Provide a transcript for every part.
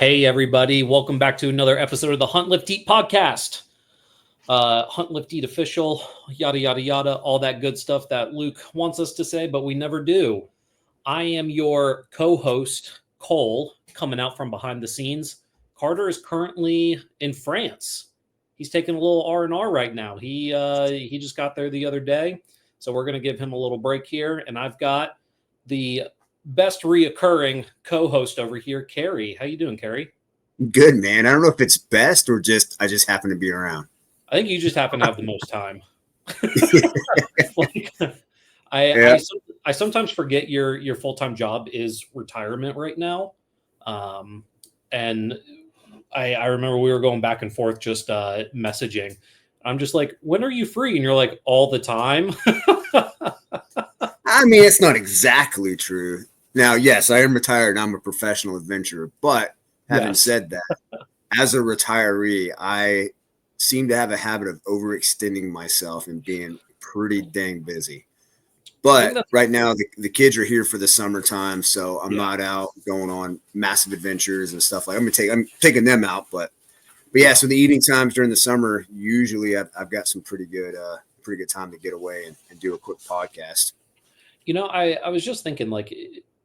Hey, everybody. Welcome back to another episode of the Hunt, Lift, Eat podcast. Hunt, Lift, Eat official, yada, yada, yada, all that good stuff that Luke wants us to say, but we never do. I am your co-host, Cole, coming out from behind the scenes. Carter is currently in France. He's taking a little R&R right now. He just got there the other day, so we're going to give him a little break here. And I've got the best reoccurring co-host over here, Kerri. How you doing, Kerri? Good, man. I don't know if it's best or just I just happen to be around. I think you just happen to have the most time. Like, Yeah. I sometimes forget your full-time job is retirement right now. And I remember we were going back and forth just messaging. I'm just like, when are you free? And you're like, all the time. I mean, it's not exactly true. Now, yes, I am retired and I'm a professional adventurer. But having said that, as a retiree, I seem to have a habit of overextending myself and being pretty dang busy. But right now, the kids are here for the summertime, so I'm not out going on massive adventures and stuff like. I'm taking them out, but yeah. So the evening times during the summer, usually I've got some pretty good time to get away and do a quick podcast. You know, I was just thinking, like,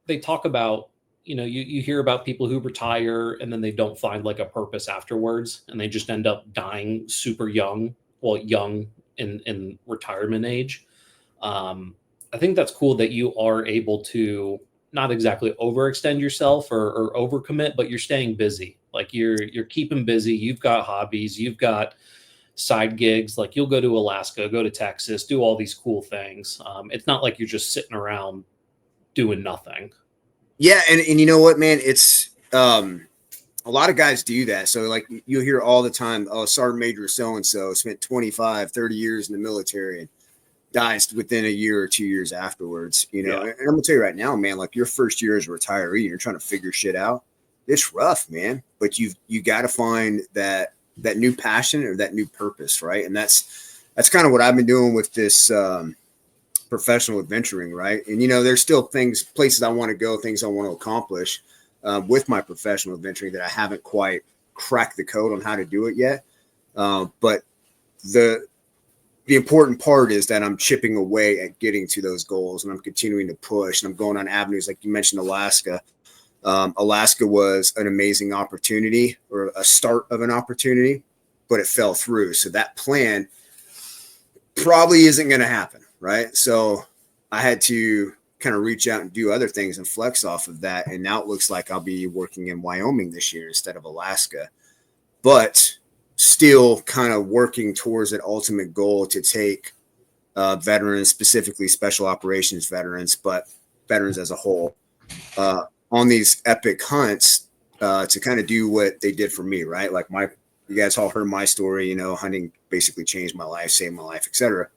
they talk about, you hear about people who retire and then they don't find like a purpose afterwards, and they just end up dying super young, young in retirement age. I think that's cool that you are able to not exactly overextend yourself or overcommit, but you're staying busy. Like you're keeping busy. You've got hobbies. You've got side gigs. Like you'll go to Alaska, go to Texas, do all these cool things. It's not like you're just sitting around doing nothing. Yeah, and you know what, man? It's a lot of guys do that. So like you'll hear all the time, oh, Sergeant Major so-and-so spent 25, 30 years in the military and dies within a year or 2 years afterwards, And I'm gonna tell you right now, man, like your first year as a retiree, you're trying to figure shit out. It's rough, man. But you got to find that new passion or that new purpose, right? And that's kind of what I've been doing with this professional adventuring, right? And there's still places I want to go, things I want to accomplish with my professional adventuring that I haven't quite cracked the code on how to do it yet. But the important part is that I'm chipping away at getting to those goals, and I'm continuing to push, and I'm going on avenues like you mentioned, Alaska. Alaska was an amazing opportunity or a start of an opportunity, but it fell through. So that plan probably isn't going to happen, right? So I had to kind of reach out and do other things and flex off of that. And now it looks like I'll be working in Wyoming this year instead of Alaska. But still kind of working towards an ultimate goal to take veterans, specifically special operations veterans, but veterans as a whole, on these epic hunts to kind of do what they did for me, right? Like you guys all heard my story, hunting basically changed my life, saved my life, etc.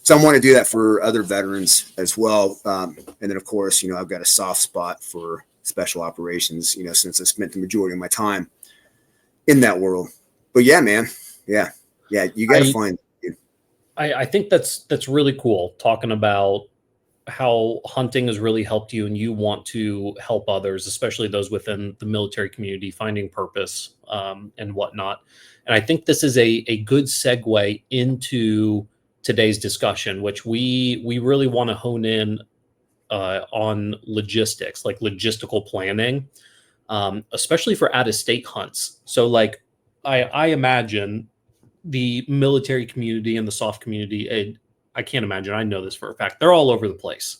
So I want to do that for other veterans as well. And then, of course, I've got a soft spot for special operations, since I spent the majority of my time in that world. But yeah, man. Yeah. You got to find it. I think that's really cool, talking about how hunting has really helped you and you want to help others, especially those within the military community, finding purpose and whatnot. And I think this is a good segue into today's discussion, which we really want to hone in on logistics, like logistical planning, especially for out-of-state hunts. So like I imagine the military community and the soft community, I can't imagine, I know this for a fact, they're all over the place.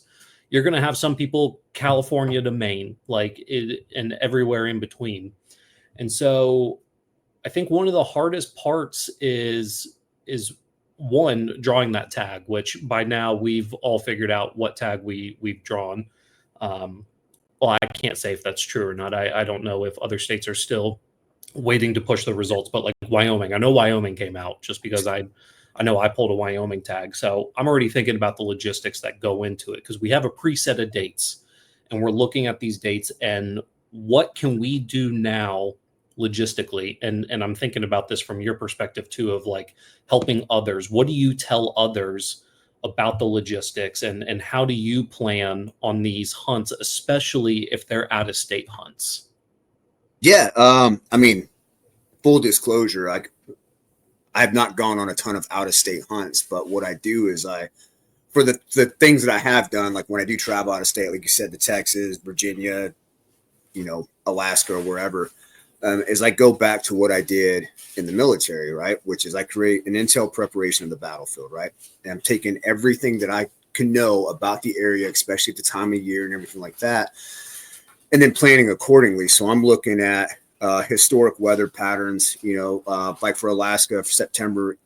You're going to have some people California to Maine, and everywhere in between. And so I think one of the hardest parts is one, drawing that tag, which by now we've all figured out what tag we've drawn. Well, I can't say if that's true or not. I don't know if other states are still waiting to push the results, but like Wyoming, I know Wyoming came out just because I know I pulled a Wyoming tag. So I'm already thinking about the logistics that go into it, because we have a preset of dates and we're looking at these dates and what can we do now logistically. And I'm thinking about this from your perspective too, of like helping others. What do you tell others about the logistics, and how do you plan on these hunts, especially if they're out of state hunts? Yeah. I mean, full disclosure, I have not gone on a ton of out of state hunts, but what I do is for the things that I have done, like when I do travel out of state, like you said, the Texas, Virginia, Alaska or wherever, is I go back to what I did in the military, right? Which is I create an intel preparation of the battlefield, right? And I'm taking everything that I can know about the area, especially at the time of year and everything like that, and then planning accordingly. So I'm looking at historic weather patterns, like for Alaska, for September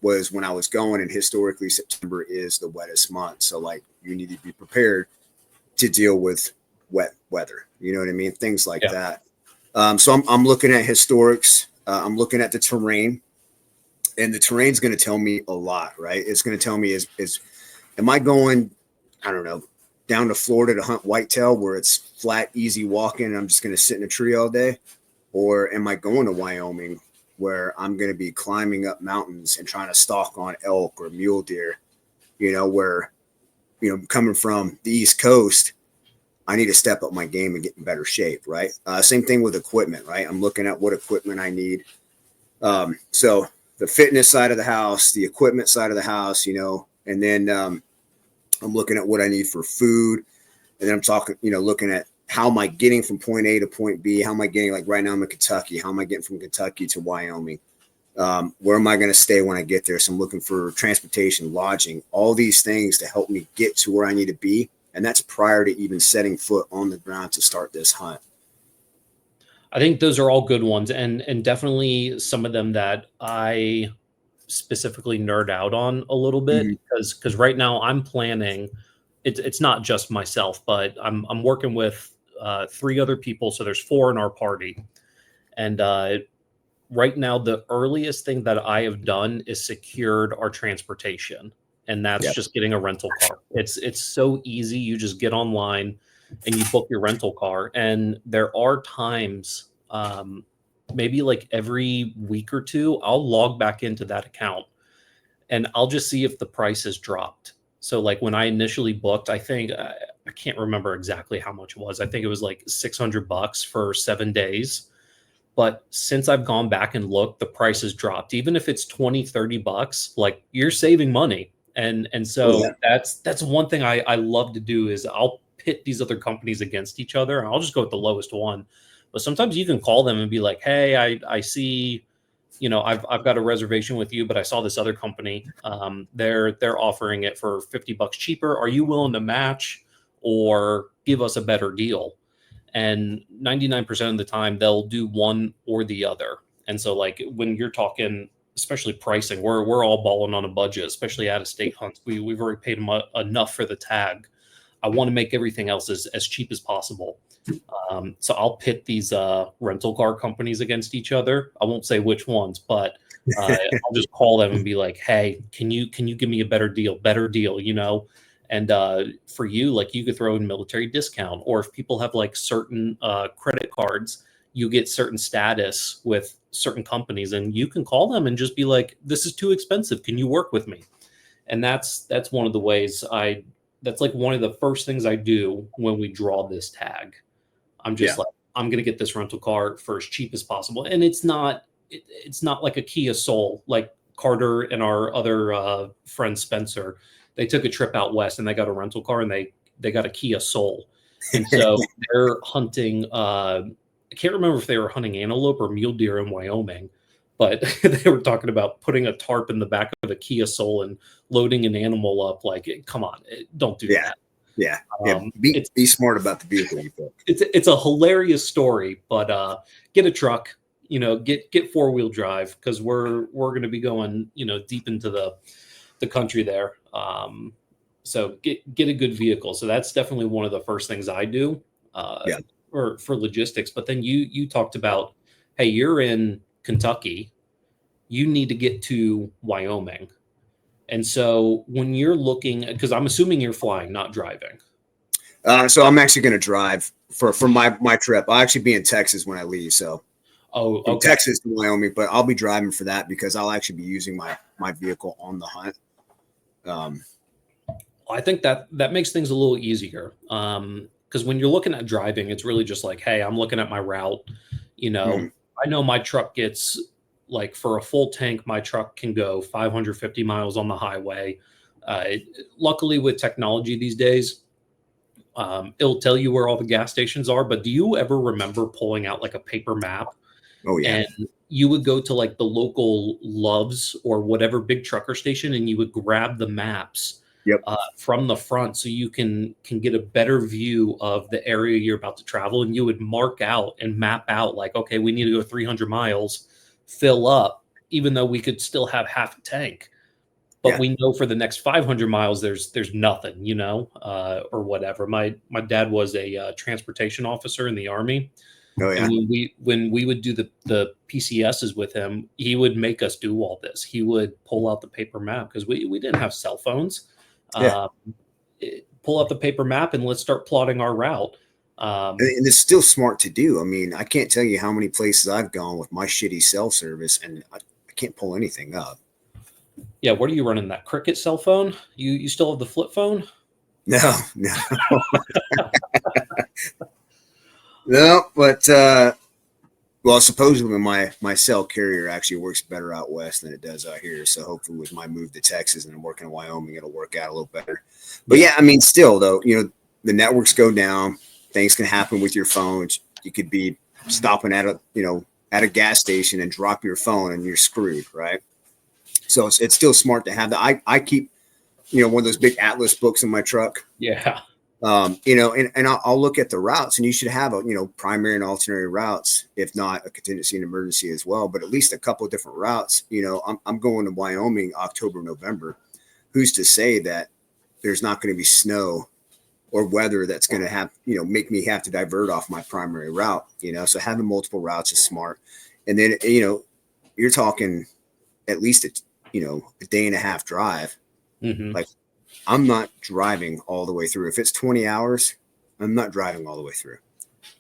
was when I was going, and historically September is the wettest month. So like you need to be prepared to deal with wet weather. You know what I mean? Things like Yeah. that. So I'm looking at historics. I'm looking at the terrain, and the terrain's going to tell me a lot, right? It's going to tell me is am I going, I don't know, down to Florida to hunt whitetail where it's flat, easy walking, and I'm just going to sit in a tree all day, or am I going to Wyoming where I'm going to be climbing up mountains and trying to stalk on elk or mule deer? Where coming from the East Coast, I need to step up my game and get in better shape, right? Same thing with equipment, right? I'm looking at what equipment I need. So the fitness side of the house, the equipment side of the house, and then I'm looking at what I need for food. And then I'm talking, looking at how am I getting from point A to point B? How am I getting, like right now I'm in Kentucky. How am I getting from Kentucky to Wyoming? Where am I going to stay when I get there? So I'm looking for transportation, lodging, all these things to help me get to where I need to be. And that's prior to even setting foot on the ground to start this hunt. I think those are all good ones, and definitely some of them that I specifically nerd out on a little bit, Mm-hmm. because right now I'm planning. It's not just myself, but I'm working with three other people, so there's four in our party, and right now the earliest thing that I have done is secured our transportation, and that's Yep. just getting a rental car. It's so easy. You just get online and you book your rental car, and there are times, maybe like every week or two, I'll log back into that account and I'll just see if the price has dropped. So like when I initially booked, I think I can't remember exactly how much it was. I think it was like $600 for 7 days. But since I've gone back and looked, the price has dropped. Even if it's 20, $30, like you're saving money. And Oh, so yeah. that's one thing I love to do is I'll pit these other companies against each other and I'll just go with the lowest one. But sometimes you can call them and be like, hey, I see, I've got a reservation with you, but I saw this other company. They're offering it for $50 cheaper. Are you willing to match or give us a better deal? And 99% of the time they'll do one or the other. And so like when you're talking, especially pricing, we're all balling on a budget, especially out of state hunts. We've already paid them enough for the tag. I want to make everything else as cheap as possible. So I'll pit these rental car companies against each other. I won't say which ones, but I'll just call them and be like, "Hey, can you give me a better deal? Better deal, And for you, like you could throw in military discount, or if people have like certain credit cards, you get certain status with certain companies, and you can call them and just be like, "This is too expensive. Can you work with me?" And that's one of the ways I. That's like one of the first things I do when we draw this tag. I'm Yeah. just like, I'm going to get this rental car for as cheap as possible. And it's not like a Kia Soul, like Carter and our other friend Spencer. They took a trip out west and they got a rental car and they got a Kia Soul. And so they're hunting, I can't remember if they were hunting antelope or mule deer in Wyoming, but they were talking about putting a tarp in the back of a Kia Soul and loading an animal up. Like, come on, don't do Yeah. that. Yeah. Yeah. Be, It's be smart about the vehicle you pick. it's a hilarious story, but get a truck, get four-wheel drive because we're going to be going, deep into the country there. So get a good vehicle. So that's definitely one of the first things I do Yeah. for logistics. But then you talked about, hey, you're in Kentucky, you need to get to Wyoming. And so when you're looking, because I'm assuming you're flying, not driving. So I'm actually going to drive for my trip. I'll actually be in Texas when I leave. So Oh, from okay. Texas to Wyoming, but I'll be driving for that because I'll actually be using my vehicle on the hunt. I think that makes things a little easier. Because when you're looking at driving, it's really just like, hey, I'm looking at my route. You know, Mhm. I know my truck gets like for a full tank, my truck can go 550 miles on the highway. Luckily, with technology these days, it'll tell you where all the gas stations are. But do you ever remember pulling out like a paper map Oh yeah. and you would go to like the local Loves or whatever big trucker station, and you would grab the maps Yep. from the front so you can get a better view of the area you're about to travel, and you would mark out and map out like, okay, we need to go 300 miles, fill up, even though we could still have half a tank. But Yeah. we know for the next 500 miles, there's nothing, or whatever. My dad was a transportation officer in the Army, Oh and yeah. when we would do the PCSs with him, he would make us do all this. He would pull out the paper map because we didn't have cell phones. Yeah. Um, Pull out the paper map and let's start plotting our route. Um, And it's still smart to do. I mean, I can't tell you how many places I've gone with my shitty cell service, and I can't pull anything up. yeah, what are you running? That Cricket cell phone? You still have the flip phone? No, no, no. But well, supposedly my cell carrier actually works better out west than it does out here. So hopefully, with my move to Texas and working in Wyoming, it'll work out a little better. But yeah, I mean, still though, the networks go down. Things can happen with your phones. You could be stopping at a gas station and drop your phone and you're screwed, right? So it's still smart to have that. I keep one of those big atlas books in my truck. Yeah. And I'll look at the routes, and you should have primary and alternate routes, if not a contingency and emergency as well, but at least a couple of different routes. I'm going to Wyoming October, November. Who's to say that there's not going to be snow or weather that's going to have make me have to divert off my primary route? So having multiple routes is smart. And then you're talking at least a day and a half drive. Hmm. Like, I'm not driving all the way through. If it's 20 hours, I'm not driving all the way through.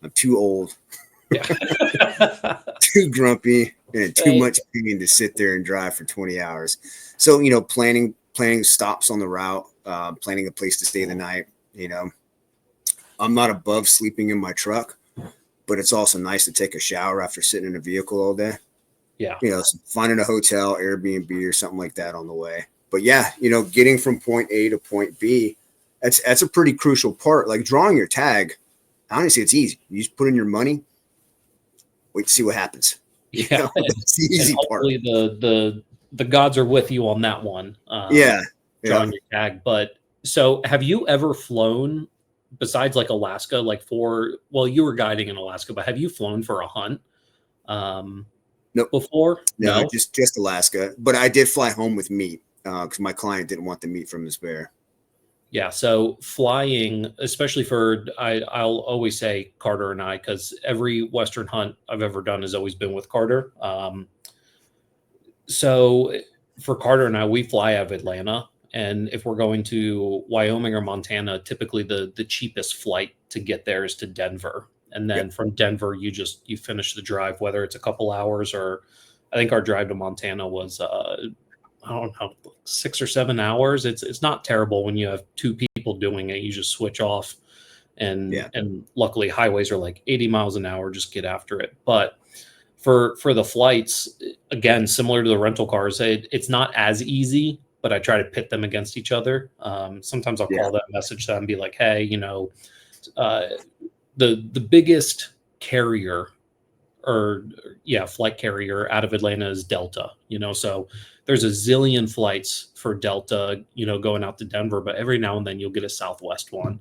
I'm too old, Yeah. too grumpy, and too Hey, much pain to sit there and drive for 20 hours. So, planning stops on the route, planning a place to stay the night. I'm not above sleeping in my truck, but it's also nice to take a shower after sitting in a vehicle all day. yeah. So finding a hotel, Airbnb, or something like that on the way. But yeah, getting from point A to point B, that's a pretty crucial part. Like drawing your tag, honestly, it's easy. You just put in your money, wait to see what happens. Yeah. That's the And easy part. hopefully the gods are with you on that one, Yeah, yeah, drawing your tag. But so have you ever flown besides like Alaska, like well, you were guiding in Alaska, but have you flown for a hunt um, nope, before? no, No? just Alaska. But I did fly home with meat because my client didn't want the meat from his bear. Yeah. So flying, especially I'll always say Carter and I, because every Western hunt I've ever done has always been with Carter. So for Carter and I, we fly out of Atlanta. And if we're going to Wyoming or Montana, typically the cheapest flight to get there is to Denver. And Yeah, then from Denver, you finish the drive, whether it's a couple hours or I think our drive to Montana was I don't know, 6 or 7 hours. It's not terrible when you have two people doing it. You just switch off, yeah, and luckily highways are like 80 miles an hour. Just get after it. But for the flights, again, similar to the rental cars, it's not as easy. But I try to pit them against each other. Sometimes I'll yeah. call that message them and be like, "Hey, uh, the biggest carrier or yeah, flight carrier out of Atlanta is Delta, so there's a zillion flights for Delta, going out to Denver, but every now and then you'll get a Southwest one.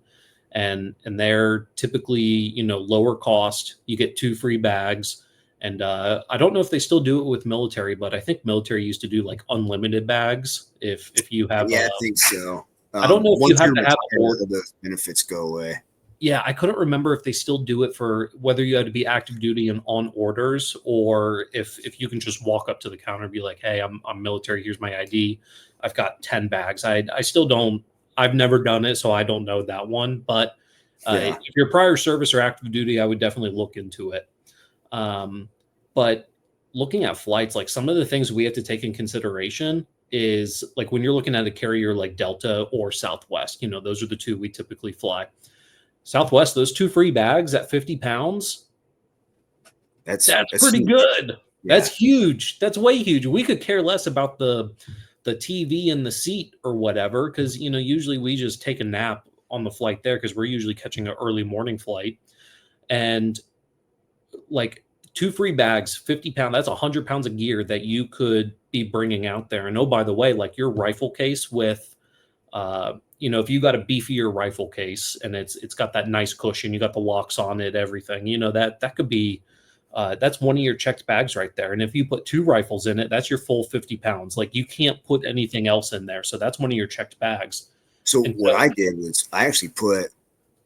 And they're typically, lower cost. You get two free bags. And I don't know if they still do it with military, but I think military used to do like unlimited bags. If you have Yeah, I think so. I don't know if you Once have you're to have retired, a all those benefits go away. yeah, I couldn't remember if they still do it for whether you had to be active duty and on orders, or if you can just walk up to the counter and be like, "Hey, I'm military. Here's my ID. I've got 10 bags." I still don't. I've never done it, so I don't know that one. But Yeah, if you're prior service or active duty, I would definitely look into it. Um, but looking at flights, like some of the things we have to take in consideration is like when you're looking at a carrier like Delta or Southwest. Those are the two we typically fly. Southwest, those two free bags at 50 pounds, That's that's pretty huge. good. Yeah. That's huge. That's way huge. We could care less about the TV and the seat or whatever, because usually we just take a nap on the flight there because we're usually catching an early morning flight. And like two free bags, 50 pound, that's 100 pounds of gear that you could be bringing out there. And oh, by the way, like your rifle case with if you got a beefier rifle case and it's got that nice cushion, you got the locks on it, everything, that could be that's one of your checked bags right there. And if you put two rifles in it, that's your full 50 pounds. Like you can't put anything else in there. So that's one of your checked bags. So And what I did was I actually put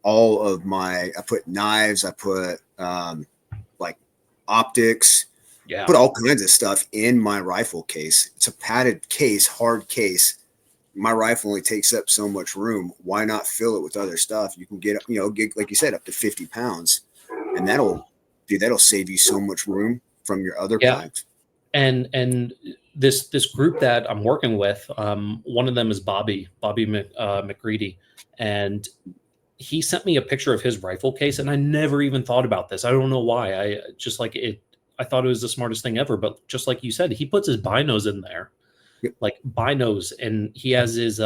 I put knives, I put like optics, yeah, put all kinds of stuff in my rifle case. It's a padded case, hard case. My rifle only takes up so much room. Why not fill it with other stuff? You can get like you said, up to 50 pounds, and that'll save you so much room from your other yeah. packs. And this group that I'm working with, one of them is Bobby McReady, and he sent me a picture of his rifle case, and I never even thought about this. I don't know why. I just like it. I thought it was the smartest thing ever. But just like you said, he puts his binos in there, Yep. like binos, and he has his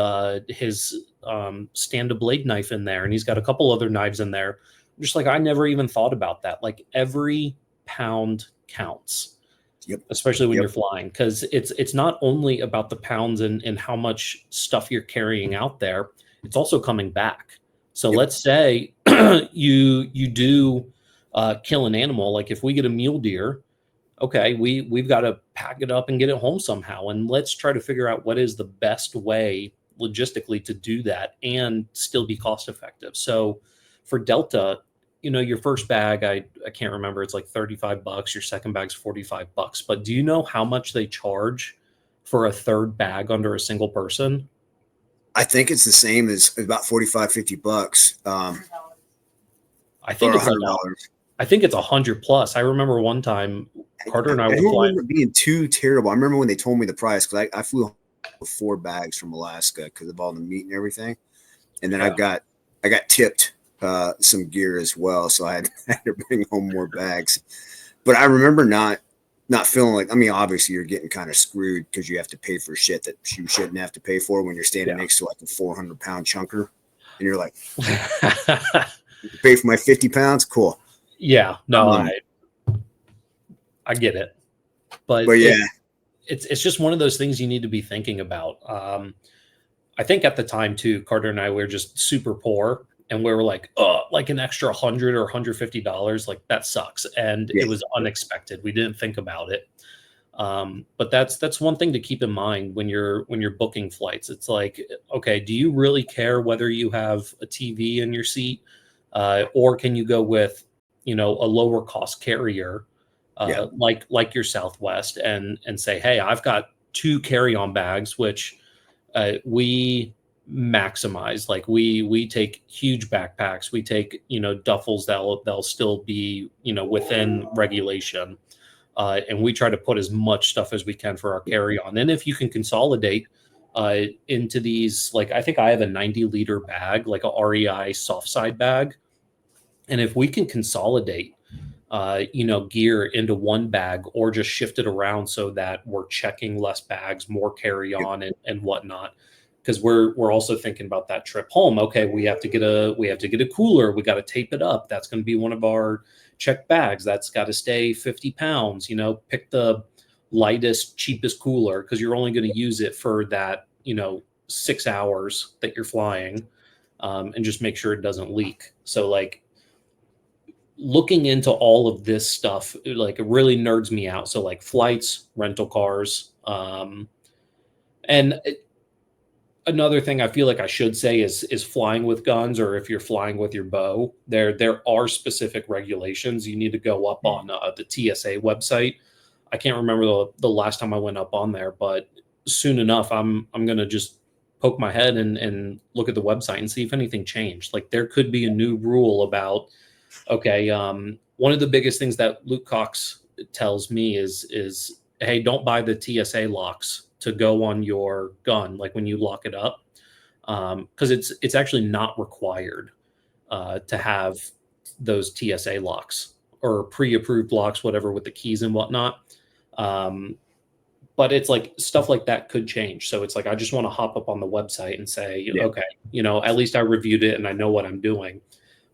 stand-up blade knife in there, and he's got a couple other knives in there. Just like I never even thought about that. Like every pound counts, Yep. especially when Yep. you're flying, because it's not only about the pounds and how much stuff you're carrying out there, it's also coming back. So Yep. let's say you do kill an animal, like if we get a mule deer, okay, we've got to pack it up and get it home somehow, and let's try to figure out what is the best way logistically to do that and still be cost effective. So for Delta, your first bag, I can't remember, it's like $35, your second bag's $45, but do you know how much they charge for a third bag under a single person? I think it's the same as about 45, 50 bucks, I think or a it's a hundred lot. dollars. I think it's 100 plus. I remember one time Carter and I I were don't flying. remember it being too terrible. I remember when they told me the price, because I flew with 4 bags from Alaska because of all the meat and everything, and then Yeah. I got tipped some gear as well, so I had to bring home more bags. But I remember not feeling like, I mean, obviously you're getting kind of screwed because you have to pay for shit that you shouldn't have to pay for when you're standing Yeah. next to like a 400-pound chunker, and you're like, you pay for my 50 pounds, cool. Yeah, no, Um, I get it, but but yeah, it's just one of those things you need to be thinking about. I think at the time too, Carter and I were just super poor, and we were like, oh, like an extra 100 or $150, like that sucks, and yeah, it was unexpected. We didn't think about it, but that's one thing to keep in mind when you're booking flights. It's like, okay, do you really care whether you have a TV in your seat, or can you go with a lower cost carrier, yeah, like your Southwest, and say, hey, I've got two carry-on bags, which we maximize. Like we take huge backpacks, we take duffels that'll still be within regulation, and we try to put as much stuff as we can for our carry-on. And if you can consolidate into these, like I think I have a 90-liter bag, like a REI soft side bag, and if we can consolidate gear into one bag or just shift it around so that we're checking less bags, more carry yep, on and whatnot. Because we're also thinking about that trip home. Okay, we have to get a cooler. We got to tape it up. That's going to be one of our checked bags. That's got to stay 50 pounds. Pick the lightest, cheapest cooler because you're only going to use it for that 6 hours that you're flying, and just make sure it doesn't leak. So like looking into all of this stuff, like it really nerds me out. So like flights, rental cars, and another thing I feel like I should say is flying with guns, or if you're flying with your bow, there are specific regulations. You need to go up on the TSA website. I can't remember the last time I went up on there, but soon enough, I'm gonna just poke my head and look at the website and see if anything changed. Like there could be a new rule about, okay, one of the biggest things that Luke Cox tells me is hey, don't buy the TSA locks to go on your gun, like when you lock it up, because it's actually not required to have those TSA locks or pre-approved locks, whatever, with the keys and whatnot. But it's like stuff like that could change. So it's like, I just want to hop up on the website and say, Yeah. okay, at least I reviewed it and I know what I'm doing.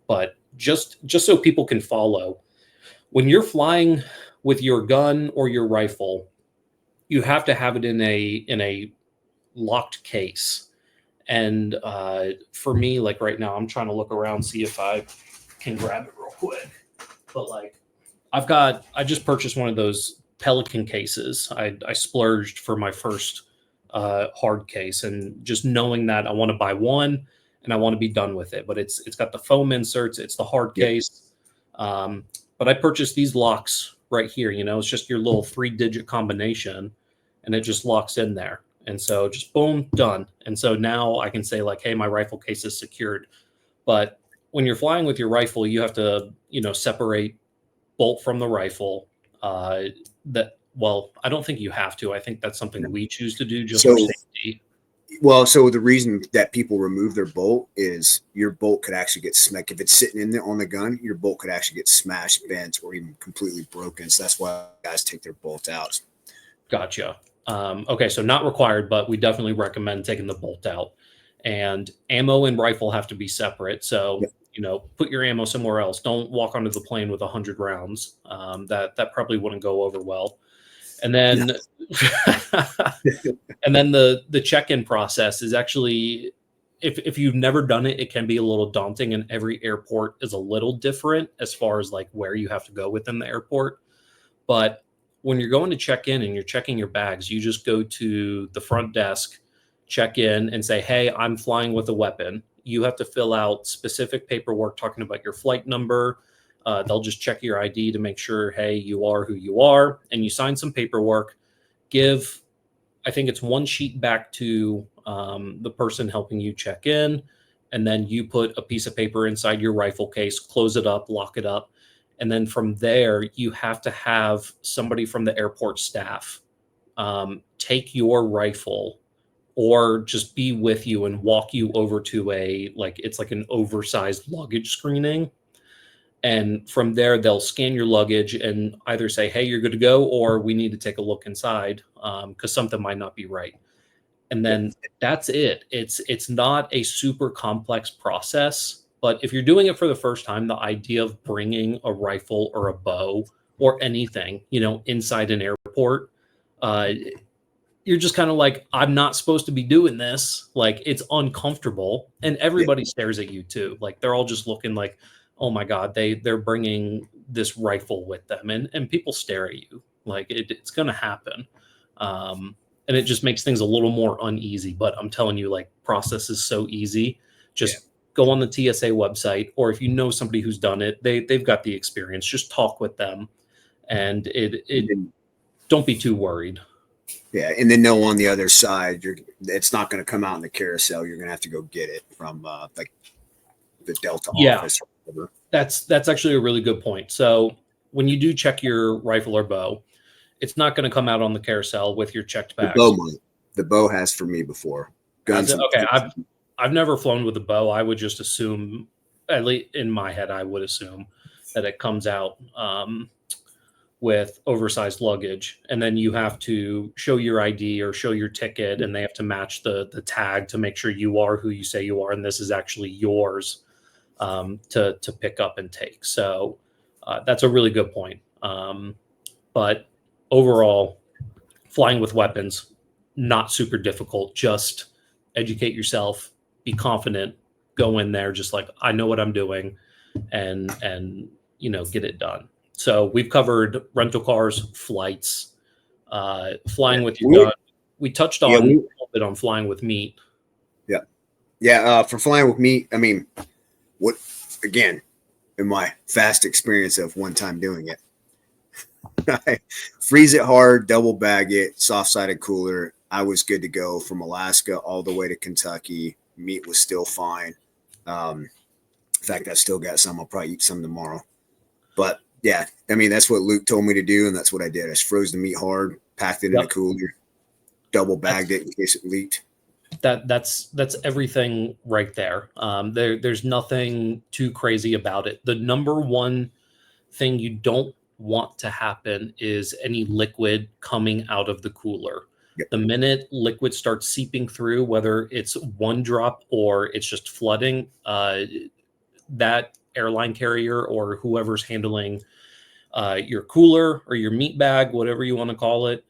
But just so people can follow, when you're flying with your gun or your rifle, you have to have it in a locked case. And for me, like right now, I'm trying to look around, see if I can grab it real quick. But like, I just purchased one of those Pelican cases. I splurged for my first hard case, and just knowing that I want to buy one and I want to be done with it. But it's got the foam inserts, it's the hard Yeah. case. But I purchased these locks right here. It's just your little 3-digit combination, and it just locks in there. And so just boom, done. And so now I can say like, hey, my rifle case is secured. But when you're flying with your rifle, you have to, separate bolt from the rifle. Well, I don't think you have to. I think that's something we choose to do just for safety. Well, so the reason that people remove their bolt is your bolt could actually get smacked. If it's sitting in there on the gun, your bolt could actually get smashed, bent, or even completely broken. So that's why guys take their bolt out. Gotcha. Okay, so not required, but we definitely recommend taking the bolt out. And ammo and rifle have to be separate. So, put your ammo somewhere else. Don't walk onto the plane with 100 rounds. That probably wouldn't go over well. And then, and then the check-in process is actually, if you've never done it, it can be a little daunting, and every airport is a little different as far as like where you have to go within the airport. But when you're going to check in and you're checking your bags, you just go to the front desk, check in, and say, hey, I'm flying with a weapon. You have to fill out specific paperwork talking about your flight number. They'll just check your ID to make sure, hey, you are who you are. And you sign some paperwork, I think it's one sheet back to the person helping you check in. And then you put a piece of paper inside your rifle case, close it up, lock it up. And then from there, you have to have somebody from the airport staff take your rifle or just be with you and walk you over to it's like an oversized luggage screening. And from there, they'll scan your luggage and either say, hey, you're good to go, or we need to take a look inside because something might not be right. And then that's it. It's not a super complex process. But if you're doing it for the first time, the idea of bringing a rifle or a bow or anything, inside an airport, you're just kind of like, I'm not supposed to be doing this. Like, it's uncomfortable, and everybody stares at you too. Like, they're all just looking like, oh my God, they're bringing this rifle with them, and people stare at you. Like, it's going to happen. And it just makes things a little more uneasy. But I'm telling you, like, process is so easy. Just go on the TSA website, or if you know somebody who's done it, they've got the experience. Just talk with them, and don't be too worried. Yeah, and then know on the other side, it's not going to come out in the carousel. You're going to have to go get it from like the Delta office. Or whatever. That's actually a really good point. So when you do check your rifle or bow, it's not going to come out on the carousel with your checked bags. The bow has for me before. Guns. Okay, I've never flown with a bow. I would just assume, at least in my head, I would assume that it comes out with oversized luggage, and then you have to show your ID or show your ticket, and they have to match the tag to make sure you are who you say you are, and this is actually yours to pick up and take. So that's a really good point. But overall, flying with weapons, not super difficult. Just educate yourself, be confident, go in there just like, I know what I'm doing, and get it done. So we've covered rental cars, flights, flying with your gun. We touched on a little bit on flying with meat. Yeah. For flying with meat, I mean, again, in my fast experience of one time doing it, I freeze it hard, double bag it, soft-sided cooler. I was good to go from Alaska all the way to Kentucky. Meat was still fine. In fact, I still got some. I'll probably eat some tomorrow. But yeah, I mean, that's what Luke told me to do, and that's what I did. I just froze the meat hard, packed it in a cooler, double bagged it in case it leaked. That's everything right there. There's nothing too crazy about it. The number one thing you don't want to happen is any liquid coming out of the cooler. Yep. The minute liquid starts seeping through, whether it's one drop or it's just flooding, that airline carrier or whoever's handling your cooler or your meat bag, whatever you want to call it,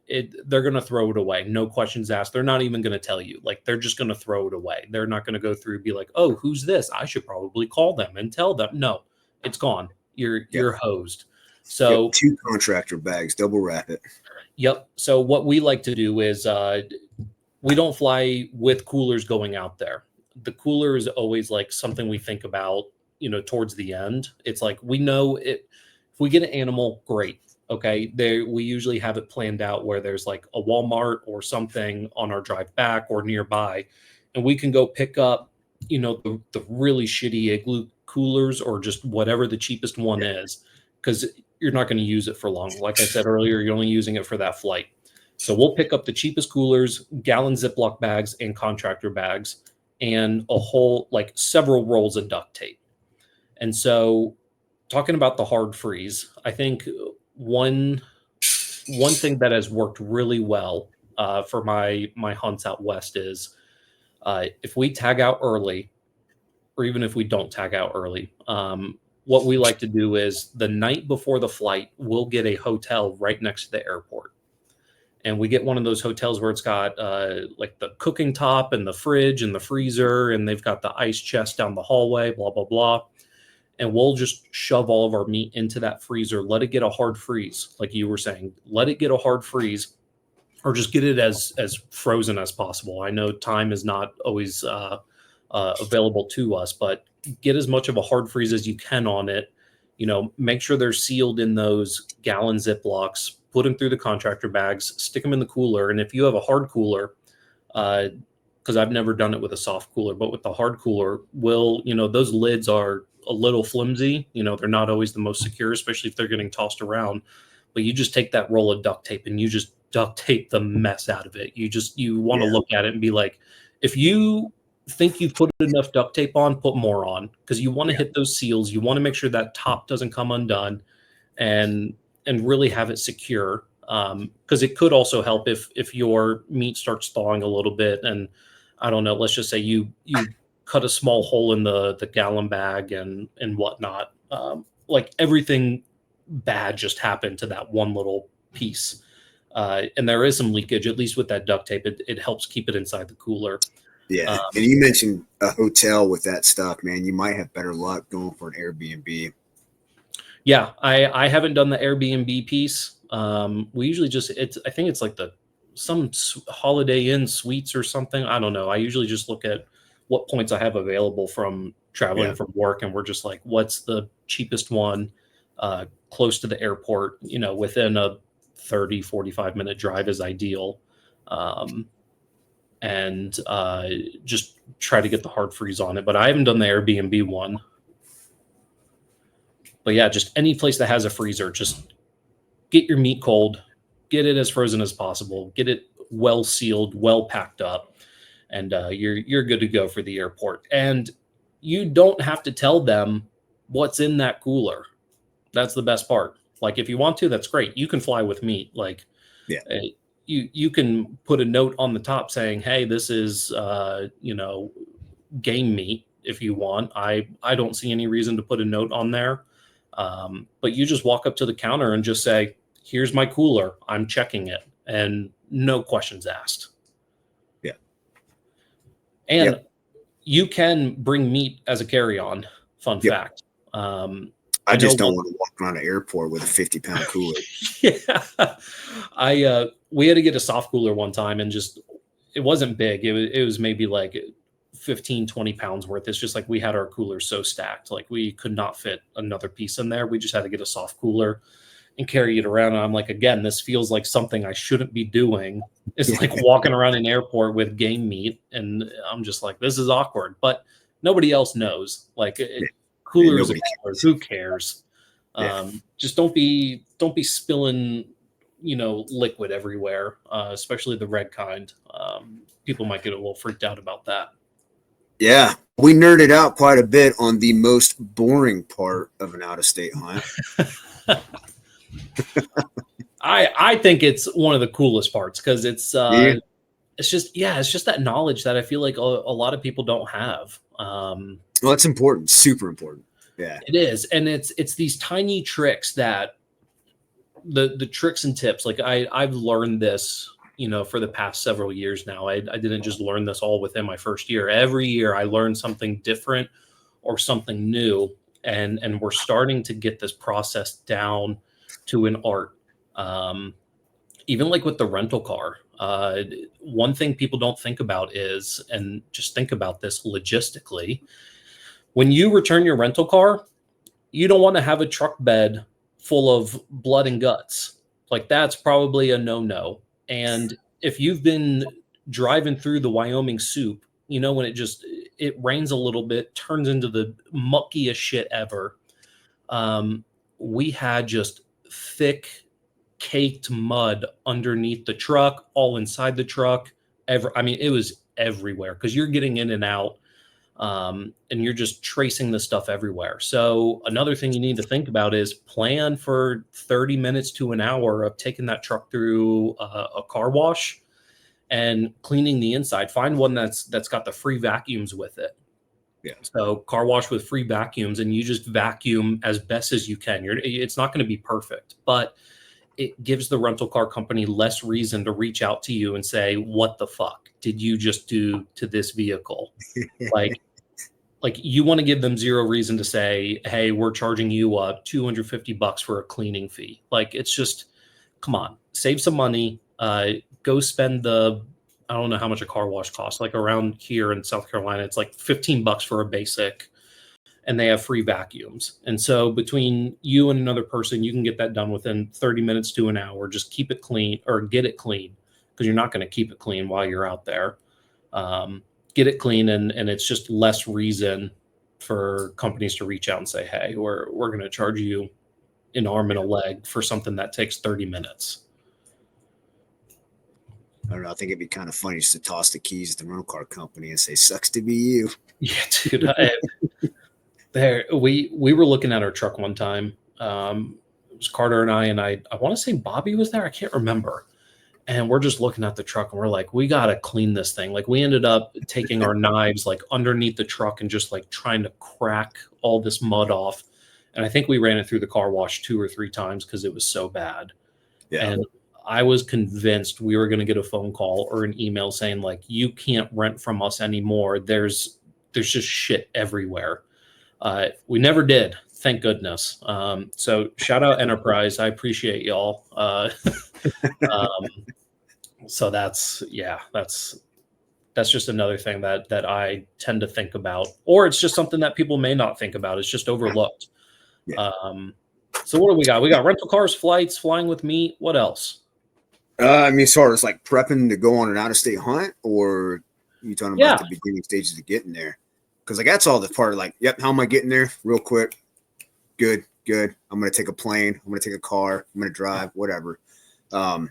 they're going to throw it away. No questions asked. They're not even going to tell you. Like, they're just going to throw it away. They're not going to go through and be like, oh, who's this? I should probably call them and tell them. No, it's gone. You're hosed. So 2 contractor bags, double wrap it. Yep. So what we like to do is we don't fly with coolers going out there. The cooler is always like something we think about, towards the end. It's like, we know it. If we get an animal, great. Okay. We usually have it planned out where there's like a Walmart or something on our drive back or nearby, and we can go pick up, the really shitty igloo coolers or just whatever the cheapest one is, because you're not going to use it for long. Like I said earlier, you're only using it for that flight. So we'll pick up the cheapest coolers, gallon Ziploc bags and contractor bags, and several rolls of duct tape. And so, talking about the hard freeze, I think one thing that has worked really well for my hunts out west is if we tag out early, or even if we don't tag out early, what we like to do is the night before the flight, we'll get a hotel right next to the airport. And we get one of those hotels where it's got like the cooking top and the fridge and the freezer, and they've got the ice chest down the hallway, blah, blah, blah. And we'll just shove all of our meat into that freezer, let it get a hard freeze. Like you were saying, let it get a hard freeze, or just get it as frozen as possible. I know time is not always available to us, but get as much of a hard freeze as you can on it. Make sure they're sealed in those gallon Ziplocs, put them through the contractor bags, stick them in the cooler. And if you have a hard cooler, because I've never done it with a soft cooler, but with the hard cooler, those lids are a little flimsy. They're not always the most secure, especially if they're getting tossed around. But you just take that roll of duct tape and you just duct tape the mess out of it. You want to look at it and be like, if you think you put enough duct tape on, put more on, because you want to hit those seals. You want to make sure that top doesn't come undone, and really have it secure. Because it could also help if your meat starts thawing a little bit, and I don't know, let's just say you cut a small hole in the gallon bag and whatnot. Like, everything bad just happened to that one little piece. And there is some leakage, at least with that duct tape. It helps keep it inside the cooler. Yeah. And you mentioned a hotel with that stuff, man. You might have better luck going for an Airbnb. Yeah, I haven't done the Airbnb piece. We usually I think it's like some Holiday Inn Suites or something. I don't know. I usually just look at what points I have available from traveling from work, and we're just like, what's the cheapest one close to the airport, within a 30-45 minute drive is ideal. And just try to get the hard freeze on it. But I haven't done the Airbnb one. But yeah, just any place that has a freezer, just get your meat cold, get it as frozen as possible, get it well sealed, well packed up, and you're good to go for the airport. And you don't have to tell them what's in that cooler. That's the best part. Like, if you want to, that's great. You can fly with meat. Like, you can put a note on the top saying, hey, this is game meat if you want. I don't see any reason to put a note on there. But you just walk up to the counter and just say, here's my cooler, I'm checking it, and no questions asked. Yeah. And you can bring meat as a carry-on. Fun fact. I just don't want to walk around an airport with a 50-pound cooler. Yeah. We had to get a soft cooler one time, and it wasn't big. It was maybe like 15-20 pounds worth. It's just like we had our cooler so stacked, like we could not fit another piece in there. We just had to get a soft cooler and carry it around. And I'm like, again, this feels like something I shouldn't be doing. It's like walking around an airport with game meat, and I'm just like, this is awkward. But nobody else knows. Like, cooler is a cooler. Who cares? Just don't be spilling liquid everywhere, especially the red kind. People might get a little freaked out about that. Yeah, we nerded out quite a bit on the most boring part of an out-of-state hunt. I think it's one of the coolest parts because Yeah. it's just it's just that knowledge that I feel like a lot of people don't have. Well, it's important, super important. Yeah. It is, and it's these tiny tricks that the tricks and tips. Like I've learned this, for the past several years now. I didn't just learn this all within my first year. Every year I learn something different or something new, and we're starting to get this process down to an art. Um, Even like with the rental car, one thing people don't think about is, and just think about this logistically, when you return your rental car, you don't want to have a truck bed full of blood and guts. Like that's probably a no-no. And if you've been driving through the Wyoming soup, when it rains a little bit, turns into the muckiest shit ever. Um, we had just thick, caked mud underneath the truck, all inside the truck. I mean, it was everywhere because you're getting in and out, and you're just tracing the stuff everywhere. So another thing you need to think about is plan for 30 minutes to an hour of taking that truck through a car wash and cleaning the inside. Find one that's got the free vacuums with it. Yeah. So car wash with free vacuums, and you just vacuum as best as you can. It's not going to be perfect, but it gives the rental car company less reason to reach out to you and say, "What the fuck did you just do to this vehicle?" Like, you want to give them zero reason to say, "Hey, we're charging you $250 for a cleaning fee." Like, it's just, come on, save some money. Go spend I don't know how much a car wash costs. Like around here in South Carolina, it's like $15 for a basic, and they have free vacuums. And so between you and another person, you can get that done within 30 minutes to an hour. Just keep it clean, or get it clean, because you're not going to keep it clean while you're out there. Get it clean, and it's just less reason for companies to reach out and say, "Hey, we're going to charge you an arm and a leg for something that takes 30 minutes." I don't know. I think it'd be kind of funny just to toss the keys to the rental car company and say, "Sucks to be you." Yeah, dude. We were looking at our truck one time. It was Carter and I want to say Bobby was there. I can't remember. And we're just looking at the truck and we're like, we got to clean this thing. Like we ended up taking our knives like underneath the truck and just like trying to crack all this mud off. And I think we ran it through the car wash 2 or 3 times because it was so bad. Yeah. And I was convinced we were going to get a phone call or an email saying like, you can't rent from us anymore. There's just shit everywhere. We never did, thank goodness. So shout out Enterprise. I appreciate y'all. Um, so that's just another thing that I tend to think about, or it's just something that people may not think about. It's just overlooked. Yeah. So what do we got? We got rental cars, flights, flying with me. What else? I mean, as far as like prepping to go on an out-of-state hunt, or you talking about the beginning stages of getting there? Because like that's all the part. Like, yep, how am I getting there? Real quick, good. I'm gonna take a plane. I'm gonna take a car. I'm gonna drive, whatever. I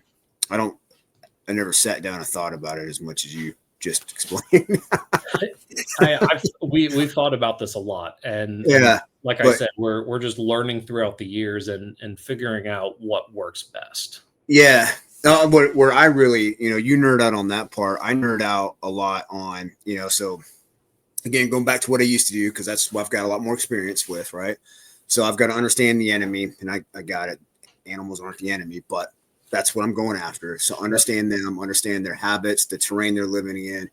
never sat down and thought about it as much as you just explained. We've thought about this a lot, and like I said, we're just learning throughout the years and figuring out what works best. Yeah. Where I really, you nerd out on that part. I nerd out a lot on, so again, going back to what I used to do, because that's what I've got a lot more experience with, right? So I've got to understand the enemy, and I got it. Animals aren't the enemy, but that's what I'm going after. So understand them, understand their habits, the terrain they're living in,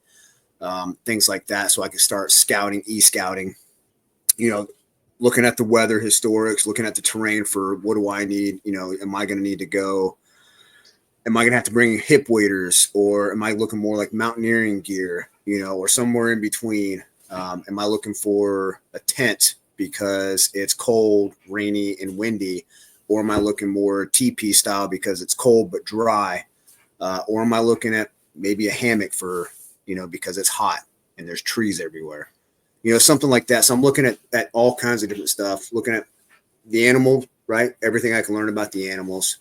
things like that. So I can start scouting, e-scouting, looking at the weather, historics, looking at the terrain for what do I need? Am I going to need to go? Am I going to have to bring hip waders, or am I looking more like mountaineering gear, or somewhere in between? Am I looking for a tent because it's cold, rainy, and windy? Or am I looking more TP style because it's cold but dry? Or am I looking at maybe a hammock for, because it's hot and there's trees everywhere? Something like that. So I'm looking at all kinds of different stuff, looking at the animal, right? Everything I can learn about the animals,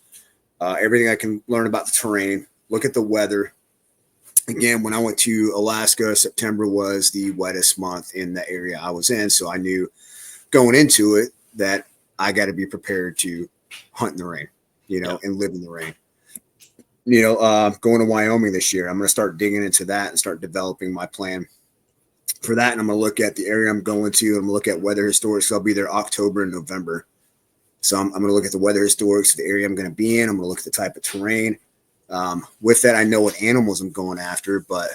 everything I can learn about the terrain, look at the weather. Again, when I went to Alaska, September was the wettest month in the area I was in. So I knew going into it that I got to be prepared to hunt in the rain. Yeah. and live in the rain. Going to Wyoming this year, I'm going to start digging into that and start developing my plan for that. And I'm going to look at the area I'm going to. I'm going to look at weather historics. So I'll be there October and November. So I'm going to look at the weather historics, the area I'm going to be in. I'm going to look at the type of terrain. With that, I know what animals I'm going after, but,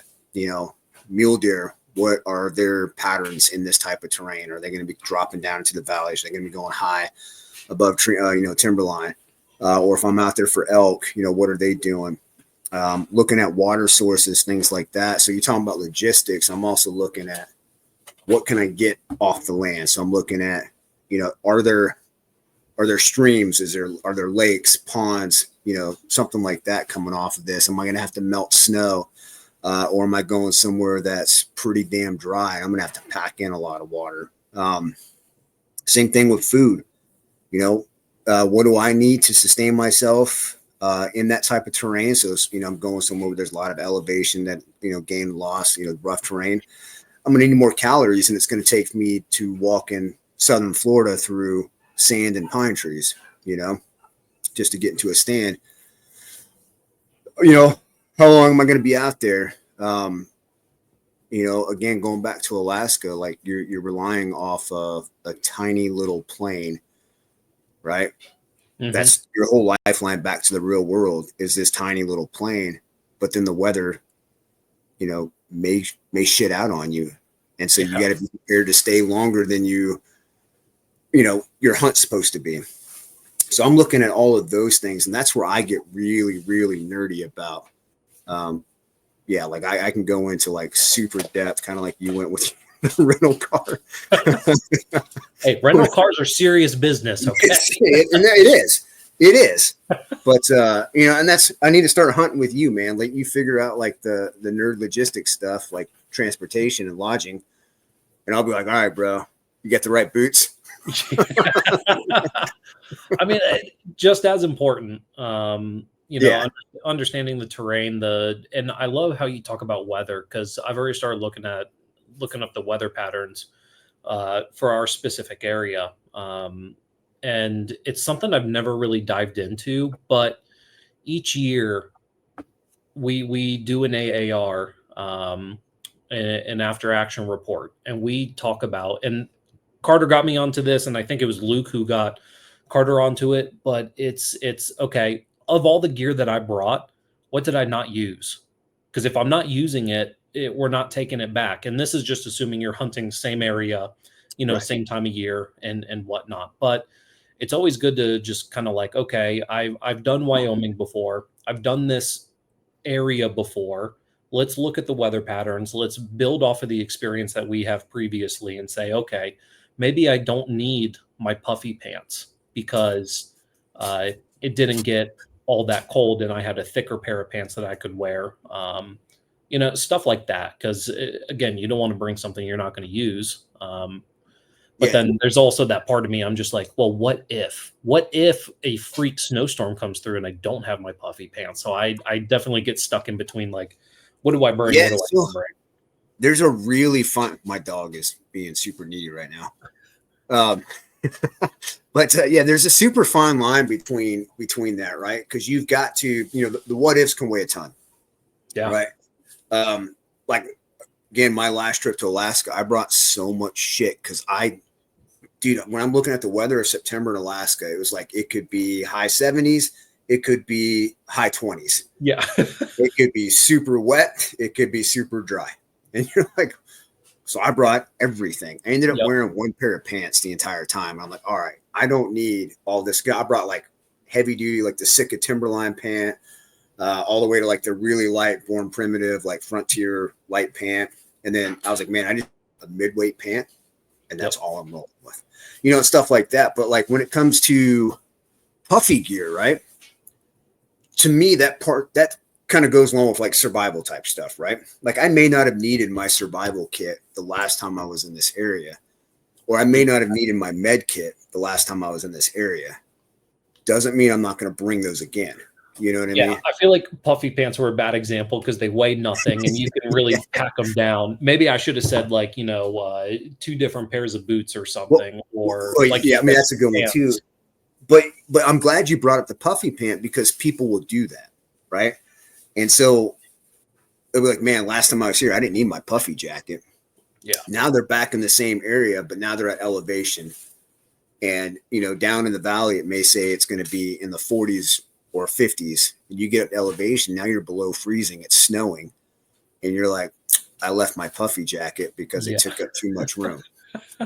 mule deer, what are their patterns in this type of terrain? Are they going to be dropping down into the valleys? Are they going to be going high above timberline? Or if I'm out there for elk, what are they doing? Looking at water sources, things like that. So you're talking about logistics. I'm also looking at what can I get off the land. So I'm looking at, are there streams? Are there lakes, ponds, something like that coming off of this? Am I going to have to melt snow? Or am I going somewhere that's pretty damn dry? I'm going to have to pack in a lot of water. Same thing with food. What do I need to sustain myself in that type of terrain? So, I'm going somewhere where there's a lot of elevation that, gain and loss, rough terrain. I'm going to need more calories, and it's going to take me to walk in southern Florida through sand and pine trees, just to get into a stand. How long am I going to be out there? Again, going back to Alaska, like you're relying off of a tiny little plane, right? Mm-hmm. That's your whole lifeline back to the real world is this tiny little plane, but then the weather, may shit out on you. And so you got to be prepared to stay longer than your hunt's supposed to be. So I'm looking at all of those things, and that's where I get really, really nerdy about. Like I can go into like super depth, kind of like you went with the rental car. Hey, rental cars are serious business. Okay. It is. But, and that's, I need to start hunting with you, man. Like you figure out like the nerd logistics stuff, like transportation and lodging. And I'll be like, all right, bro, you got the right boots. I mean, just as important, understanding the terrain, and I love how you talk about weather, because I've already started looking up the weather patterns for our specific area. And it's something I've never really dived into, but each year we do an AAR, an after action report, and we talk about, and Carter got me onto this, and I think it was Luke who got Carter onto it, but it's okay. Of all the gear that I brought, what did I not use? Because if I'm not using it, we're not taking it back. And this is just assuming you're hunting same area, right, same time of year and whatnot. But it's always good to just kind of like, okay, I've done Wyoming before. I've done this area before. Let's look at the weather patterns. Let's build off of the experience that we have previously and say, okay, maybe I don't need my puffy pants because it didn't get all that cold and I had a thicker pair of pants that I could wear. Stuff like that. Because again, you don't want to bring something you're not going to use. But then there's also that part of me. I'm just like, well, what if a freak snowstorm comes through and I don't have my puffy pants? So I definitely get stuck in between, like, what do I bring? Yeah, what do I bring? There's a really fun, my dog is being super needy right now. But there's a super fine line between that, right? Because you've got to, the what ifs can weigh a ton. Yeah. Right. Like again, my last trip to Alaska, I brought so much shit because when I'm looking at the weather of September in Alaska, it was like it could be high 70s, it could be high 20s. Yeah. It could be super wet, it could be super dry. And you're like, so I brought everything. I ended up wearing one pair of pants the entire time. I'm like, all right, I don't need all this. I brought like heavy duty, like the Sitka Timberline pant, all the way to like the really light Born Primitive, like Frontier light pant. And then I was like, man, I need a midweight pant. And that's all I'm rolling with, stuff like that. But like when it comes to puffy gear, right? To me, that kind of goes along with like survival type stuff, right? Like I may not have needed my survival kit the last time I was in this area, or I may not have needed my med kit the last time I was in this area. Doesn't mean I'm not going to bring those again. You know what I mean? I feel like puffy pants were a bad example because they weigh nothing and you can really pack them down. Maybe I should have said like, 2 different pairs of boots or something. I mean, that's a good one too. but I'm glad you brought up the puffy pant because people will do that, right? And so it'll be like, man, last time I was here, I didn't need my puffy jacket. Yeah. Now they're back in the same area, but now they're at elevation. And, down in the valley, it may say it's going to be in the 40s or 50s. And you get up elevation, now you're below freezing. It's snowing. And you're like, I left my puffy jacket because it took up too much room.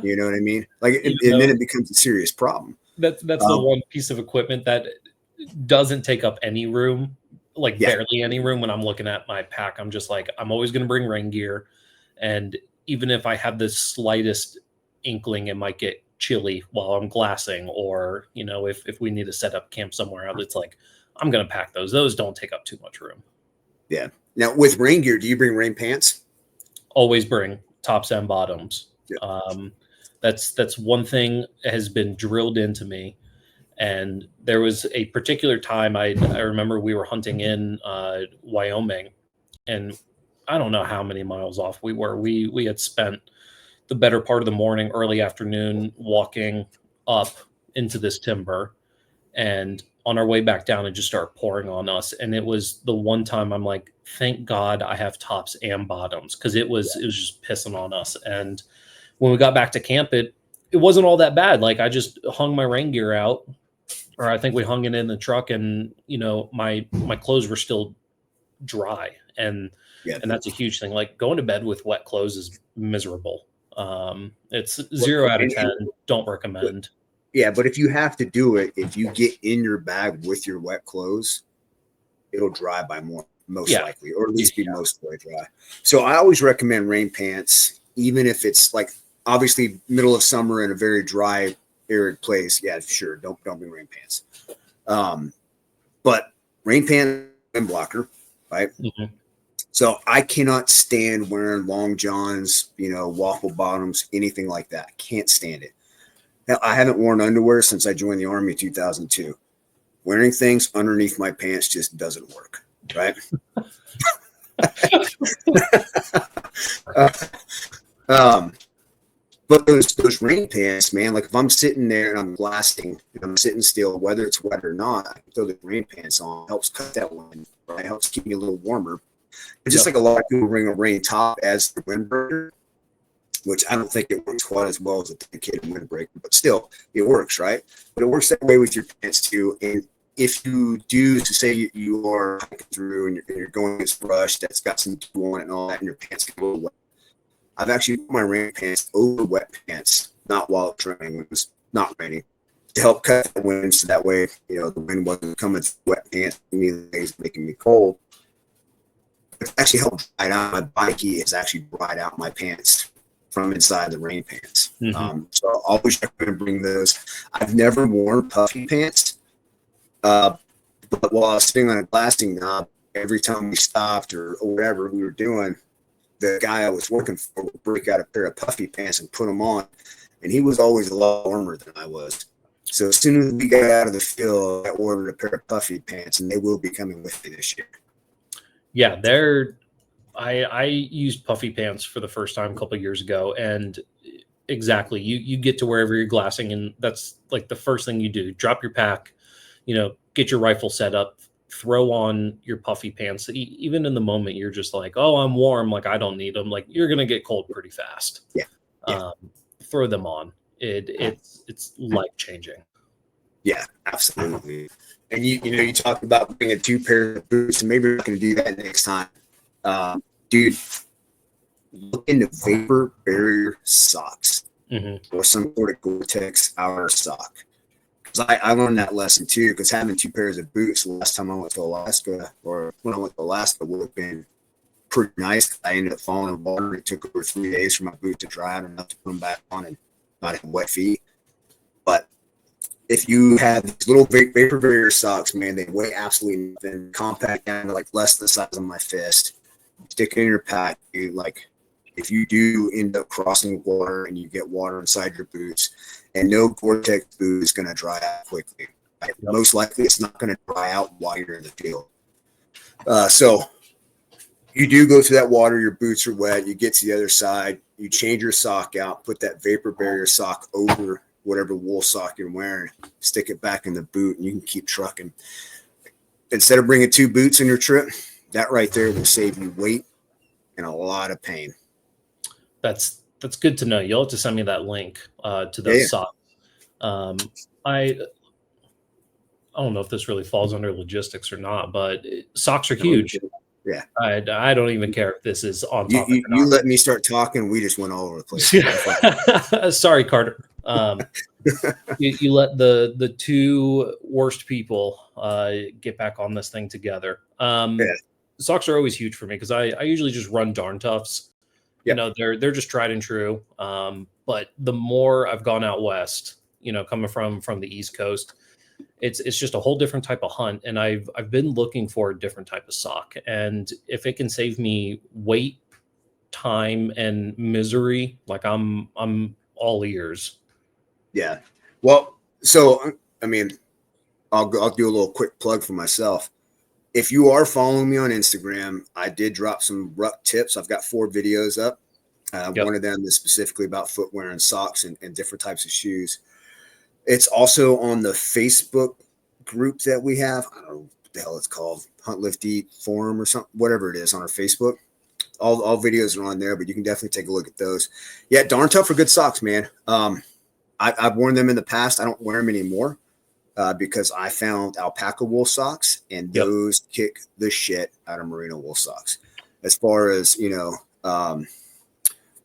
You know what I mean? Like, and then it becomes a serious problem. That's the one piece of equipment that doesn't take up any room, like barely any room. When I'm looking at my pack, I'm just like, I'm always going to bring rain gear. And even if I have the slightest inkling it might get chilly while I'm glassing, or, if we need to set up camp somewhere else, it's like, I'm going to pack those. Those don't take up too much room. Yeah. Now with rain gear, do you bring rain pants? Always bring tops and bottoms. Yeah. That's one thing that has been drilled into me. And there was a particular time I remember we were hunting in Wyoming, and I don't know how many miles off we were. We had spent the better part of the morning, early afternoon, walking up into this timber, and on our way back down, it just started pouring on us. And it was the one time I'm like, thank God I have tops and bottoms, because it was just pissing on us. And when we got back to camp, it wasn't all that bad. Like, I just hung my rain gear out, or I think we hung it in the truck, and my clothes were still dry, and that's a huge thing. Like, going to bed with wet clothes is miserable. It's 0 out of 10. Don't recommend. Yeah, but if you have to do it, if you get in your bag with your wet clothes, it'll dry by most likely, or at least be most of the way dry. So I always recommend rain pants, even if it's like obviously middle of summer in a very dry, arid place. Yeah, sure. Don't bring rain pants. But rain pants, wind blocker, right? Mm-hmm. So I cannot stand wearing long johns, waffle bottoms, anything like that. I can't stand it. Now, I haven't worn underwear since I joined the Army in 2002. Wearing things underneath my pants just doesn't work, right? But those rain pants, man, like if I'm sitting there and I'm glassing and I'm sitting still, whether it's wet or not, I can throw the rain pants on. It helps cut that wind, right? It helps keep me a little warmer. It's just like a lot of people bring a rain top as the windbreaker, which I don't think it works quite as well as a dedicated windbreaker, but still it works, right? But it works that way with your pants too. And if you do, to say you are hiking through and you're going this brush that's got some dew on it and all that, and your pants get a little wet, I've actually put my rain pants over wet pants, not while it's raining, when it's not raining, to help cut the wind, so that way, the wind wasn't coming through wet pants, immediately making me cold. It's actually helped dry out. My bike has actually dried out my pants from inside the rain pants. Mm-hmm. So I'll always recommend bring those. I've never worn puffy pants, but while I was sitting on a glassing knob, every time we stopped or whatever we were doing, the guy I was working for would break out a pair of puffy pants and put them on, and he was always a lot warmer than I was. So as soon as we got out of the field, I ordered a pair of puffy pants, and they will be coming with me this year. Yeah, I used puffy pants for the first time a couple of years ago, and exactly, you get to wherever you're glassing, and that's like the first thing you do. Drop your pack, get your rifle set up, throw on your puffy pants. Even in the moment, you're just like, oh, I'm warm, like I don't need them. Like, you're gonna get cold pretty fast. Yeah. Throw them on. It's life changing. Yeah, absolutely. And you talked about bringing 2 pairs of boots, and maybe we're going to do that next time. Dude, look into vapor barrier socks, or some sort of Gore-Tex outer sock. Because I learned that lesson too, because having 2 pairs of boots the last time I went to Alaska, or when I went to Alaska, would have been pretty nice. I ended up falling in water. It took over 3 days for my boot to dry out enough to put them back on and not have wet feet. But if you have these little vapor barrier socks, man, they weigh absolutely nothing. Compact down to like less than the size of my fist. Stick it in your pack. Like, if you do end up crossing water and you get water inside your boots, and no Gore-Tex boot is going to dry out quickly. Right? Yep. Most likely, it's not going to dry out while you're in the field. So you do go through that water. Your boots are wet. You get to the other side. You change your sock out. Put that vapor barrier sock over whatever wool sock you're wearing, stick it back in the boot, and you can keep trucking. Instead of bringing 2 boots in your trip, that right there will save you weight and a lot of pain. That's good to know. You'll have to send me that link to Yeah, those socks. I don't know if this really falls under logistics or not, but socks are huge. yeah. I don't even care if this is on You, topic you, or you not. let me start talking. We just went all over the place. Sorry, Carter. You let the 2 worst people get back on this thing together. Yeah. Socks are always huge for me because I usually just run Darn Toughs. You Yep. know, they're just tried and true. But the more I've gone out west, you know, coming from the East Coast, it's just a whole different type of hunt. And I've been looking for a different type of sock. And if it can save me weight, time, and misery, like I'm all ears. Yeah. Well, so I mean, I'll do a little quick plug for myself. If you are following me on Instagram, I did drop some ruck tips. I've got 4 videos up. Yep. One of them is specifically about footwear and socks and different types of shoes. It's also on the Facebook group that we have. I don't know what the hell it's called, Hunt Lift Eat Forum or something, whatever it is on our Facebook. All videos are on there, but you can definitely take a look at those. Yeah, Darn Tough are good socks, man. I've worn them in the past. I don't wear them anymore because I found alpaca wool socks, and those kick the shit out of merino wool socks. As far as,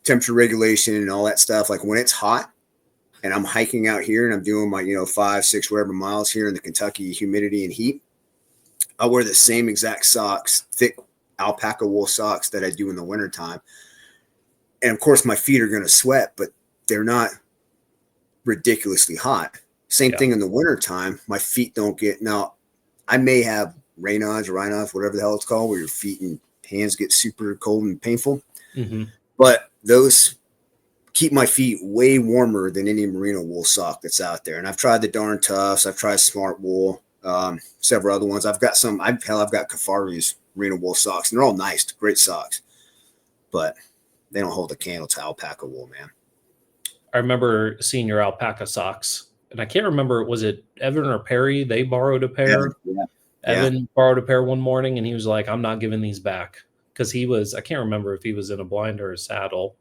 temperature regulation and all that stuff, like when it's hot and I'm hiking out here and I'm doing my, 5, 6, whatever miles here in the Kentucky humidity and heat, I wear the same exact socks, thick alpaca wool socks that I do in the wintertime. And of course my feet are going to sweat, but they're not ridiculously hot. Same thing in the wintertime. My feet don't get, now I may have Raynaud's or Raynaud's, whatever the hell it's called, where your feet and hands get super cold and painful. Mm-hmm. But those keep my feet way warmer than any merino wool sock that's out there. And I've tried the Darn Toughs. I've tried Smart Wool, several other ones. I've got Kafaru's merino wool socks, and they're all nice, great socks. But they don't hold a candle to alpaca wool, man. I remember seeing your alpaca socks, and I can't remember, was it Evan or Perry? They borrowed a pair. Evan borrowed a pair one morning, and he was like, I'm not giving these back. Because I can't remember if he was in a blind or a saddle.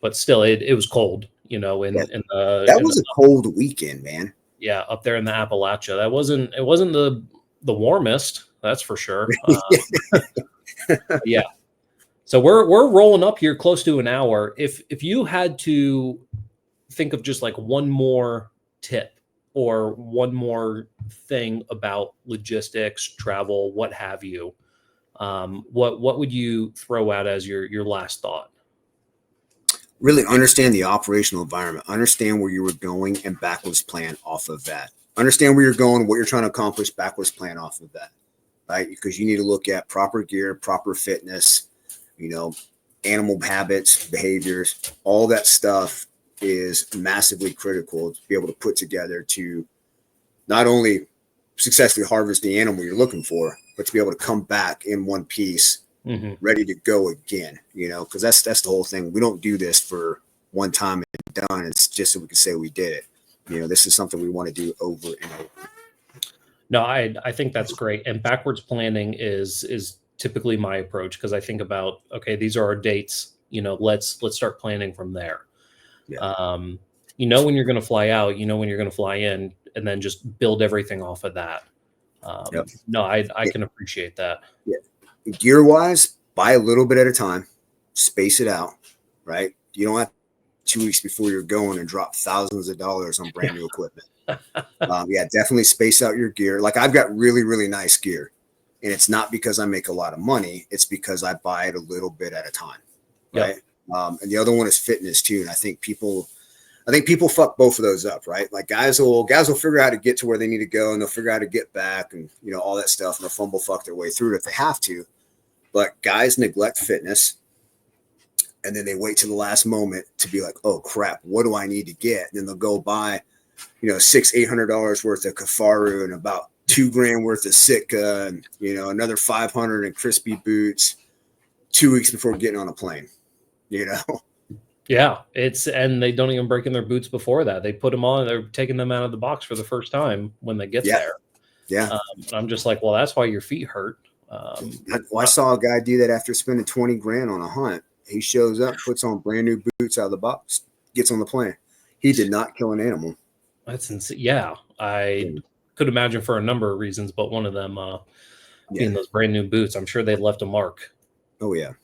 But still, it was cold, that was a cold weekend, man. Yeah, up there in the Appalachia. It wasn't the warmest, that's for sure. Yeah. So we're rolling up here close to an hour. If you had to think of just like one more tip or one more thing about logistics, travel, what have you, what would you throw out as your last thought? Really understand the operational environment, understand where you were going, and backwards plan off of that. Understand where you're going, what you're trying to accomplish, backwards plan off of that, right? Because you need to look at proper gear, proper fitness, animal habits, behaviors, all that stuff is massively critical to be able to put together to not only successfully harvest the animal you're looking for, but to be able to come back in one piece, ready to go again, because that's the whole thing. We don't do this for one time and done. It's just so we can say we did it. This is something we want to do over and over. No, I think that's great. And backwards planning is typically my approach, because I think about, okay, these are our dates, let's start planning from there. Yeah. When you're going to fly out, when you're going to fly in, and then just build everything off of that. No, I can appreciate that. Yeah. Gear wise, buy a little bit at a time, space it out, right? You don't have 2 weeks before you're going and drop thousands of dollars on brand new equipment. Definitely space out your gear. Like I've got really, really nice gear, and it's not because I make a lot of money. It's because I buy it a little bit at a time. Right. Yep. And the other one is fitness too. And I think people fuck both of those up, right? Like guys will figure out how to get to where they need to go, and they'll figure out how to get back, and all that stuff, and they'll fumble fuck their way through it if they have to. But guys neglect fitness, and then they wait till the last moment to be like, oh crap, what do I need to get? And then they'll go buy, $600-800 worth of Kafaru and about $2,000 worth of Sitka, and another $500 in crispy boots 2 weeks before getting on a plane. Yeah, and they don't even break in their boots before that. They put them on. They're taking them out of the box for the first time when they get Yeah, there. yeah. And I'm just like, well, that's why your feet hurt. I saw a guy do that after spending 20 grand on a hunt. He shows up, puts on brand new boots out of the box, gets on the plane. He did not kill an animal. That's insane. Yeah, I could imagine for a number of reasons, but one of them being those brand new boots. I'm sure they left a mark. Oh yeah.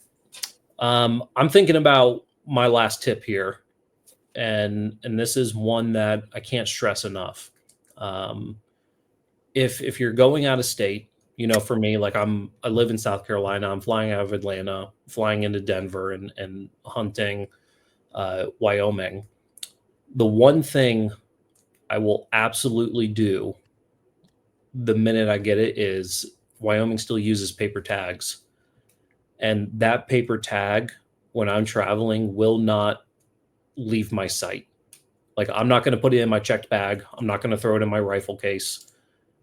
I'm thinking about my last tip here, and this is one that I can't stress enough. Um, if you're going out of state, for me, like I live in South Carolina. I'm flying out of Atlanta, flying into Denver, and hunting Wyoming. The one thing I will absolutely do the minute I get it is Wyoming still uses paper tags. And that paper tag, when I'm traveling, will not leave my sight. Like I'm not going to put it in my checked bag. I'm not going to throw it in my rifle case.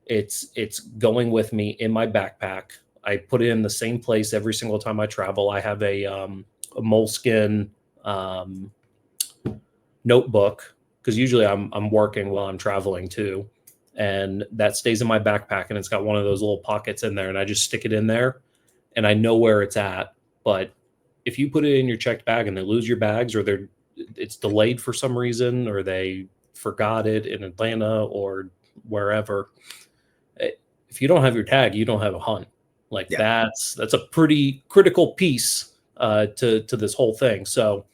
It's going with me in my backpack. I put it in the same place every single time I travel. I have a moleskin notebook because usually I'm working while I'm traveling too, and that stays in my backpack. And it's got one of those little pockets in there, and I just stick it in there, and I know where it's at. But if you put it in your checked bag and they lose your bags, or it's delayed for some reason, or they forgot it in Atlanta or wherever, if you don't have your tag, you don't have a hunt. Like that's a pretty critical piece to this whole thing. So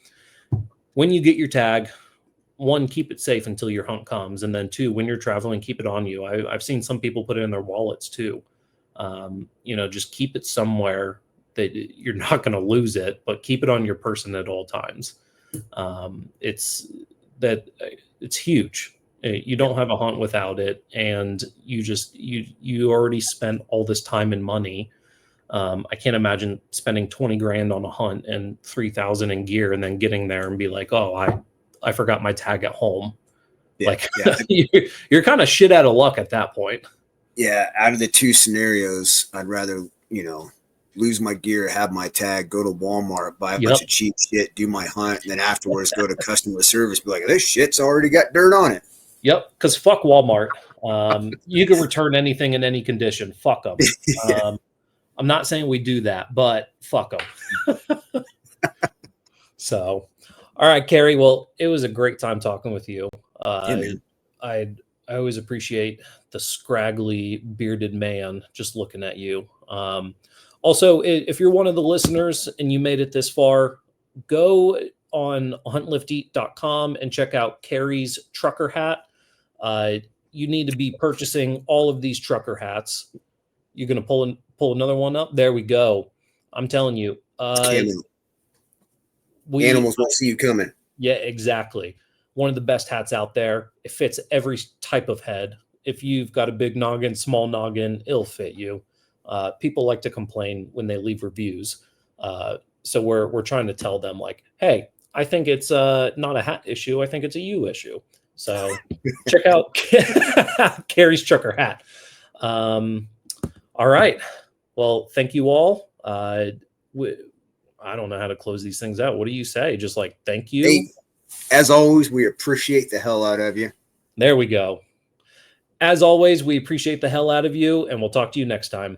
when you get your tag, one, keep it safe until your hunt comes, and then two, when you're traveling, keep it on you. I've seen some people put it in their wallets too. Just keep it somewhere that you're not going to lose it, but keep it on your person at all times. It's huge. You don't have a hunt without it, and you already spent all this time and money. I can't imagine spending 20 grand on a hunt and 3,000 in gear, and then getting there and be like, oh, I forgot my tag at home. You're kind of shit out of luck at that point. Yeah, out of the two scenarios, I'd rather lose my gear, have my tag, go to Walmart, buy a bunch of cheap shit, do my hunt, and then afterwards go to customer service, be like, this shit's already got dirt on it. Yep, because fuck Walmart. You can return anything in any condition. Fuck them. I'm not saying we do that, but fuck them. So, all right, Kerri. Well, it was a great time talking with you. I always appreciate the scraggly bearded man just looking at you. Also, if you're one of the listeners and you made it this far, go on huntlifteat.com and check out Kerri's trucker hat. You need to be purchasing all of these trucker hats. You're going to pull another one up. There we go. I'm telling you. Animals won't see you coming. Yeah, exactly. One of the best hats out there. It fits every type of head. If you've got a big noggin, small noggin, it'll fit you. People like to complain when they leave reviews. So we're trying to tell them like, hey, I think it's not a hat issue. I think it's a you issue. So check out Kerri's trucker hat. All right. Well, thank you all. I don't know how to close these things out. What do you say? Just like, thank you. Hey, as always, we appreciate the hell out of you. There we go. As always, we appreciate the hell out of you, and we'll talk to you next time.